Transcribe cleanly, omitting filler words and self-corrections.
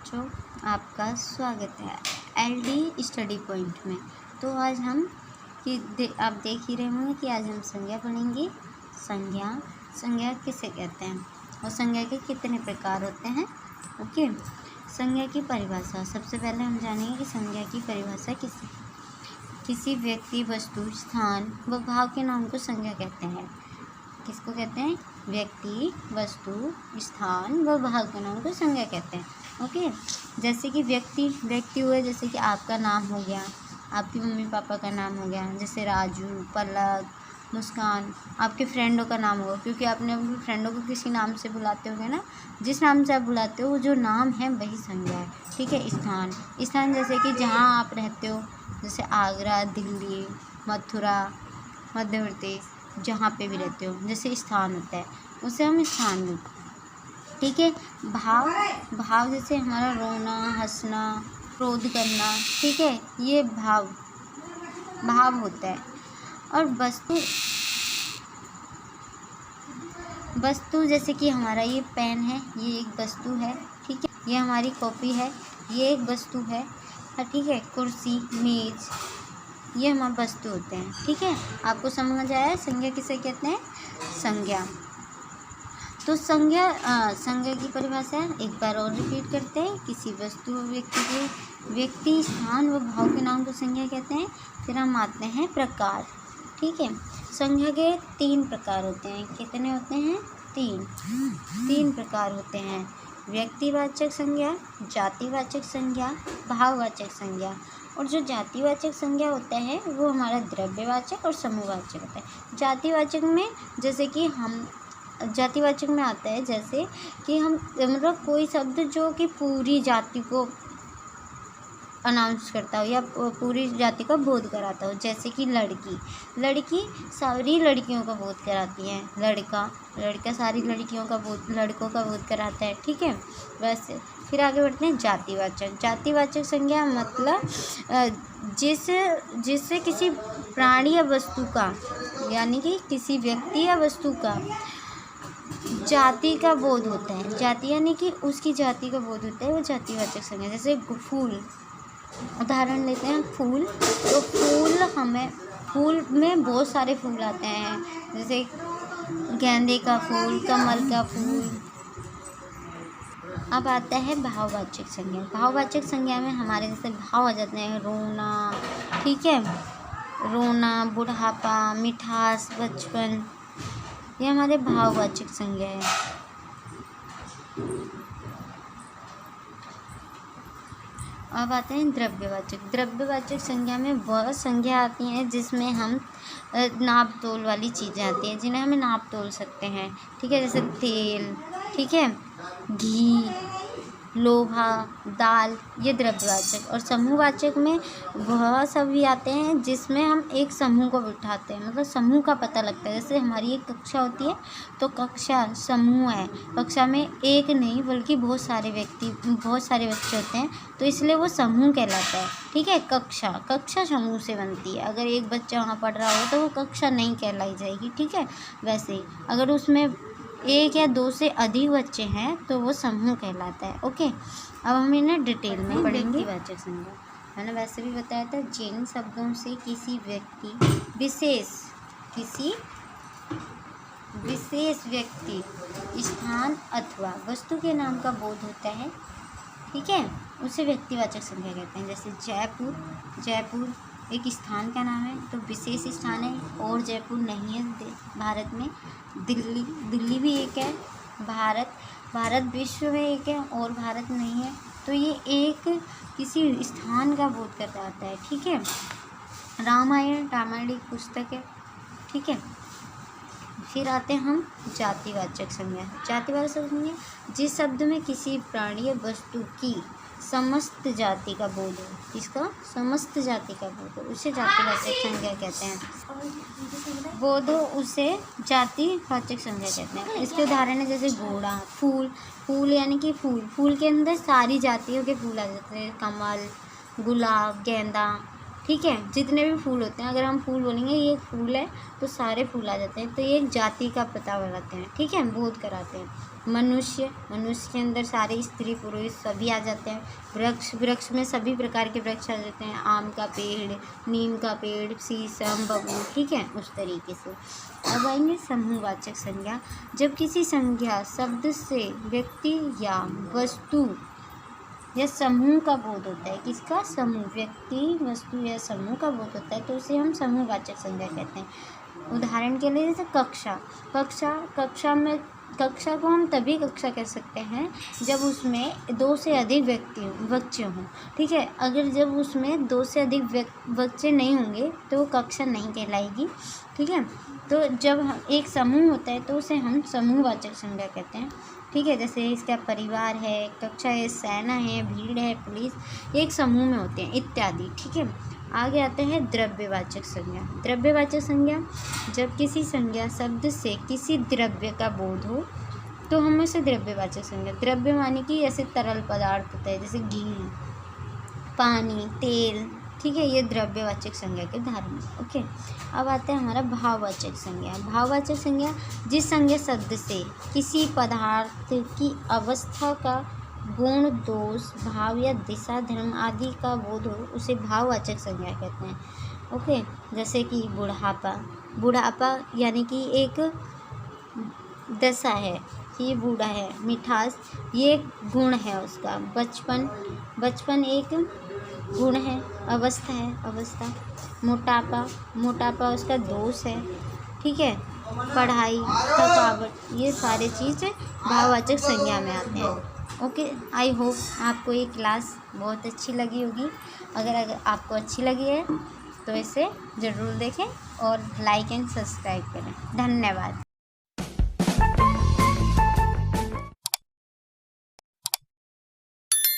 बच्चों, आपका स्वागत है एलडी स्टडी पॉइंट में। तो आज हम आप देख ही रहे होंगे कि आज हम संज्ञा पढ़ेंगे। संज्ञा किसे कहते हैं और संज्ञा के कितने प्रकार होते हैं। ओके, संज्ञा की परिभाषा। सबसे पहले हम जानेंगे कि संज्ञा की परिभाषा किसी व्यक्ति, वस्तु, स्थान व भाव के नाम को संज्ञा कहते हैं। किसको कहते हैं? व्यक्ति, वस्तु, स्थान व भाव के नाम को संज्ञा कहते हैं। ओके, जैसे कि व्यक्ति हुए, जैसे कि आपका नाम हो गया, आपकी मम्मी पापा का नाम हो गया, जैसे राजू, पलक, मुस्कान। आपके फ्रेंडों का नाम होगा, क्योंकि आपने अपने फ्रेंडों को किसी नाम से बुलाते होगे ना। जिस नाम से आप बुलाते हो वो जो नाम है वही संज्ञा है। ठीक है। स्थान जैसे कि जहाँ आप रहते हो, जैसे आगरा, दिल्ली, मथुरा, मध्य प्रदेश, जहाँ पे भी रहते हो जैसे स्थान होता है, उसे हम स्थान बोलते हैं। ठीक है। भाव जैसे हमारा रोना, हंसना, क्रोध करना। ठीक है, ये भाव होता है। और वस्तु जैसे कि हमारा ये पेन है, ये एक वस्तु है। ठीक है। ये हमारी कॉपी है, ये एक वस्तु है। ठीक है। कुर्सी, मेज, ये हमारे वस्तु होते हैं। ठीक है, आपको समझ आया संज्ञा किसे कहते हैं? संज्ञा। तो संज्ञा की परिभाषा एक बार और रिपीट करते हैं। किसी वस्तु, व्यक्ति, स्थान व भाव के नाम को संज्ञा कहते हैं। फिर हम आते हैं प्रकार। ठीक है। संज्ञा के 3 प्रकार होते हैं। कितने होते हैं? 3 प्रकार होते हैं। व्यक्तिवाचक संज्ञा, जातिवाचक संज्ञा, भाववाचक संज्ञा। और जो जातिवाचक संज्ञा होता है वो हमारा द्रव्यवाचक और समूहवाचक होता है। जातिवाचक में आता है जैसे कि हम मतलब कोई शब्द जो कि पूरी जाति को अनाउंस करता हो या पूरी जाति का बोध कराता हो। जैसे कि लड़की सारी लड़कियों का बोध कराती है। लड़का सारी लड़कों का बोध कराता है। ठीक है। वैसे फिर आगे बढ़ते हैं जातिवाचक संज्ञा, मतलब जिससे किसी प्राणी या वस्तु का, यानी कि किसी व्यक्ति या वस्तु का जाति का बोध होता है। जाति यानी कि उसकी जाति का बोध होता है, वो जातिवाचक संज्ञा। जैसे फूल, उदाहरण लेते हैं फूल। तो फूल में बहुत सारे फूल आते हैं, जैसे गेंदे का फूल, कमल का फूल। अब आता है भाववाचक संज्ञा। भाववाचक संज्ञा में हमारे जैसे भाव आ जाते हैं रोना। ठीक है। रोना, बुढ़ापा, मिठास, बचपन, ये हमारे भाववाचक संज्ञा है। अब आते हैं द्रव्यवाचक संज्ञा में वह संज्ञा आती हैं जिसमें हम नाप तोल वाली चीज़ें आती हैं, जिन्हें हमें नाप तोल सकते हैं। ठीक है। जैसे तेल, ठीक है, घी, लोहा, दाल, ये द्रव्यवाचक। और समूहवाचक में वह सभी आते हैं जिसमें हम एक समूह को बिठाते हैं, मतलब समूह का पता लगता है। जैसे हमारी एक कक्षा होती है तो कक्षा समूह है। कक्षा में एक नहीं बल्कि बहुत सारे बच्चे होते हैं, तो इसलिए वो समूह कहलाता है। ठीक है। कक्षा समूह से बनती है। अगर एक बच्चा वहाँ पढ़ रहा हो तो वो कक्षा नहीं कहलाई जाएगी। ठीक है। वैसे अगर उसमें 1 या 2 से अधिक बच्चे हैं तो वो समूह कहलाता है। ओके, अब हम इन्हें डिटेल में पढ़ेंगे। व्यक्तिवाचक संज्ञा मैंने वैसे भी बताया था, जिन शब्दों से किसी विशेष व्यक्ति, स्थान अथवा वस्तु के नाम का बोध होता है। ठीक है, उसे व्यक्तिवाचक संज्ञा कहते हैं। जैसे जयपुर एक स्थान का नाम है, तो विशेष स्थान है, और जयपुर नहीं है भारत में। दिल्ली भी एक है। भारत विश्व में एक है और भारत नहीं है, तो ये एक किसी स्थान का बोध कराता है। ठीक है। रामायण एक पुस्तक है। ठीक है। फिर आते हैं हम जातिवाचक संज्ञा। जिस शब्द में किसी प्राणी या वस्तु की समस्त जाति का बोध हो, इसका समस्त जाति का बोध हो, उसे जातिवाचक संज्ञा कहते हैं। बोध हो उसे जातिवाचक संज्ञा कहते हैं। इसके उदाहरण है जैसे घोड़ा, फूल यानी कि फूल के अंदर सारी जातियों के फूल आ जाते हैं। कमल, गुलाब, गेंदा, ठीक है, जितने भी फूल होते हैं, अगर हम फूल बोलेंगे ये एक फूल है तो सारे फूल आ जाते हैं, तो ये एक जाति का पता लगाते हैं। ठीक है, बोध कराते हैं। मनुष्य के अंदर सारे स्त्री पुरुष सभी आ जाते हैं। वृक्ष में सभी प्रकार के वृक्ष आ जाते हैं, आम का पेड़, नीम का पेड़, शीशम, बबूल। ठीक है, उस तरीके से। अब आएंगे समूहवाचक संज्ञा। जब किसी संज्ञा शब्द से व्यक्ति या वस्तु या समूह का बोध होता है, किसका? समूह, व्यक्ति, वस्तु या समूह का बोध होता है, तो उसे हम समूहवाचक संज्ञा कहते हैं। उदाहरण के लिए जैसे कक्षा को हम तभी कक्षा कह सकते हैं जब उसमें 2 से अधिक बच्चे हों। ठीक है, अगर जब उसमें 2 से अधिक बच्चे नहीं होंगे तो वो कक्षा नहीं कहलाएगी। ठीक है, तो जब एक समूह होता है तो उसे हम समूहवाचक संज्ञा कहते हैं। ठीक है, जैसे इसका परिवार है, कक्षा है, सेना है, भीड़ है, पुलिस, एक समूह में होते हैं इत्यादि। ठीक है, आगे आते हैं द्रव्यवाचक संज्ञा। द्रव्यवाचक संज्ञा, जब किसी संज्ञा शब्द से किसी द्रव्य का बोध हो तो हम उसे द्रव्यवाचक संज्ञा। द्रव्य माने कि ऐसे तरल पदार्थ होता है, जैसे घी, पानी, तेल। ठीक है, ये द्रव्यवाचक संज्ञा के उदाहरण हैं। ओके, अब आता है हमारा भाववाचक संज्ञा। भाववाचक संज्ञा, जिस संज्ञा शब्द से किसी पदार्थ की अवस्था का गुण, दोष, भाव या दिशा, धर्म आदि का बोध हो उसे भाववाचक संज्ञा कहते हैं। ओके, जैसे कि बुढ़ापा यानी कि एक दशा है कि ये बूढ़ा है। मिठास, ये एक गुण है उसका। बचपन एक गुण है, अवस्था। मोटापा उसका दोष है। ठीक है, पढ़ाई, थकावट, ये सारे चीज़ भाववाचक संज्ञा में आते हैं। ओके, आई होप आपको ये क्लास बहुत अच्छी लगी होगी। अगर आपको अच्छी लगी है तो इसे ज़रूर देखें और लाइक एंड सब्सक्राइब करें। धन्यवाद।